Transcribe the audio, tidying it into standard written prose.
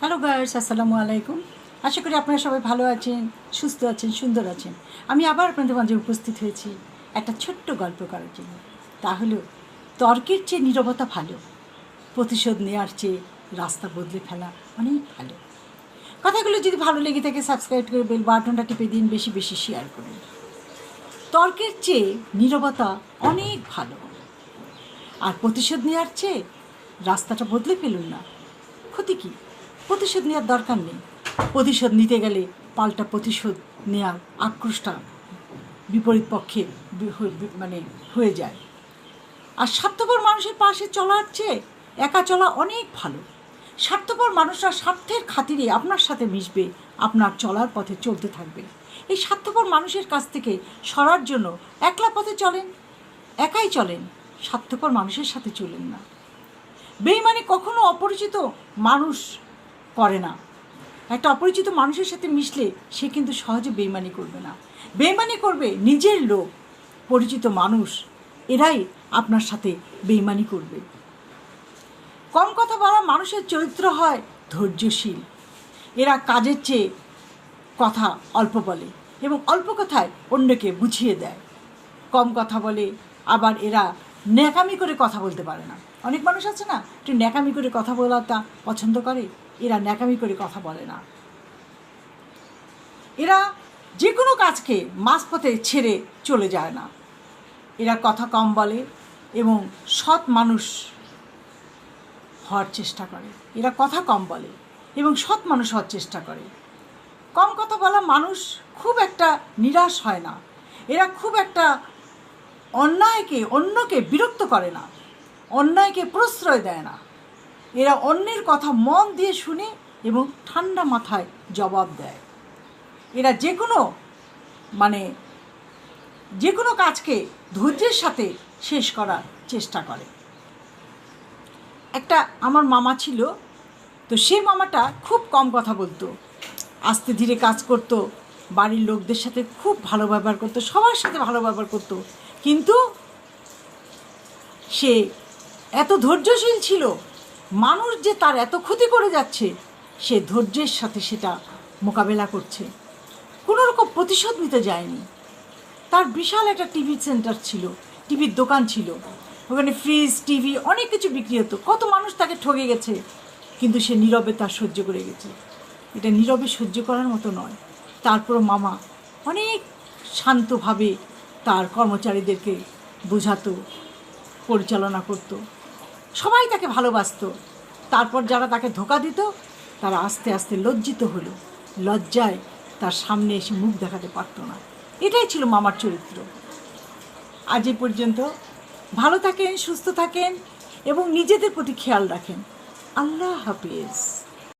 Hello guys, আসসালামু আলাইকুম। আশা করি আপনারা সবাই ভালো আছেন, সুস্থ আছেন, সুন্দর আছেন। আমি আবার আপনাদের মাঝে উপস্থিত হয়েছি একটা ছোট্ট গল্প করার জন্য। তা হলো, তর্কের চেয়ে নীরবতা ভালো, প্রতিশোধ নেওয়ার চেয়ে রাস্তা বদলে ফেলা অনেক ভালো। কথাগুলো যদি ভালো লেগে থাকে সাবস্ক্রাইব করে বেল বাটনটা টিপে দিন, বেশি বেশি শেয়ার করুন। তর্কের চেয়ে নীরবতা অনেক ভালো, আর প্রতিশোধ নেওয়ার চেয়ে রাস্তাটা বদলে ফেলুন না। ক্ষতি কী? প্রতিশোধ নেওয়ার দরকার নেই। প্রতিশোধ নিতে গেলে পাল্টা প্রতিশোধ নেওয়ার আক্রোশটা বিপরীত পক্ষে হয়ে যায়। আর স্বার্থপর মানুষের পাশে চলার চেয়ে একা চলা অনেক ভালো। স্বার্থপর মানুষরা স্বার্থের খাতিরে আপনার সাথে মিশবে, আপনার চলার পথে চলতে থাকবে। এই স্বার্থপর মানুষের কাছ থেকে সরার জন্য একলা পথে চলেন, একাই চলেন, স্বার্থপর মানুষের সাথে চলেন না। বেইমানি কখনো অপরিচিত মানুষ করে না। একটা অপরিচিত মানুষের সাথে মিশলে সে কিন্তু সহজে বেইমানি করবে না। বেইমানি করবে নিজের লোক, পরিচিত মানুষ, এরাই আপনার সাথে বেইমানি করবে। কম কথা বলা মানুষের চরিত্র হয় ধৈর্যশীল। এরা কাজের চেয়ে কথা অল্প বলে এবং অল্প কথায় অন্যকে বুঝিয়ে দেয়। কম কথা বলে, আবার এরা ন্যাকামি করে কথা বলতে পারে না। অনেক মানুষ আছে না, একটু ন্যাকামি করে কথা বলাটা পছন্দ করে, এরা ন্যাকামি করে কথা বলে না। এরা যে কোনো কাজকে মাঝপথে ছেড়ে চলে যায় না। এরা কথা কম বলে এবং সৎ মানুষ হওয়ার চেষ্টা করে। এরা কথা কম বলে এবং সৎ মানুষ হওয়ার চেষ্টা করে। কম কথা বলা মানুষ খুব একটা নিরাশ হয় না। এরা খুব একটা অন্যকে বিরক্ত করে না, অন্যায়কে প্রশ্রয় দেয় না। এরা অন্যের কথা মন দিয়ে শুনে এবং ঠান্ডা মাথায় জবাব দেয়। এরা যে কোনো কাজকে ধৈর্যের সাথে শেষ করার চেষ্টা করে। একটা আমার মামা ছিল, তো সেই মামাটা খুব কম কথা বলতো, আস্তে ধীরে কাজ করত, বাড়ির লোকদের সাথে খুব ভালো ব্যবহার করতো, সবার সাথে ভালো ব্যবহার করতো। কিন্তু সে এত ধৈর্যশীল ছিল, মানুষ যে তার এত ক্ষতি করে যাচ্ছে সে ধৈর্যের সাথে সেটা মোকাবেলা করছে, কোনো রকম প্রতিশোধ নিতে যায়নি। তার বিশাল একটা টিভি সেন্টার ছিল, টিভির দোকান ছিল, ওখানে ফ্রিজ, টিভি অনেক কিছু বিক্রি হতো। কত মানুষ তাকে ঠকে গেছে, কিন্তু সে নীরবে তা সহ্য করে গেছে। এটা নীরবে সহ্য করার মতো নয়। তারপর মামা অনেক শান্তভাবে তার কর্মচারীদেরকে বোঝাতো, পরিচালনা করত, সবাই তাকে ভালোবাসতো। তারপর যারা তাকে ধোঁকা দিত তারা আস্তে আস্তে লজ্জিত হলো, লজ্জায় তার সামনে এসে মুখ দেখাতে পারতো না। এটাই ছিল মামার চরিত্র। আজ এই পর্যন্ত। ভালো থাকেন, সুস্থ থাকেন এবং নিজেদের প্রতি খেয়াল রাখেন। আল্লাহ হাফেজ।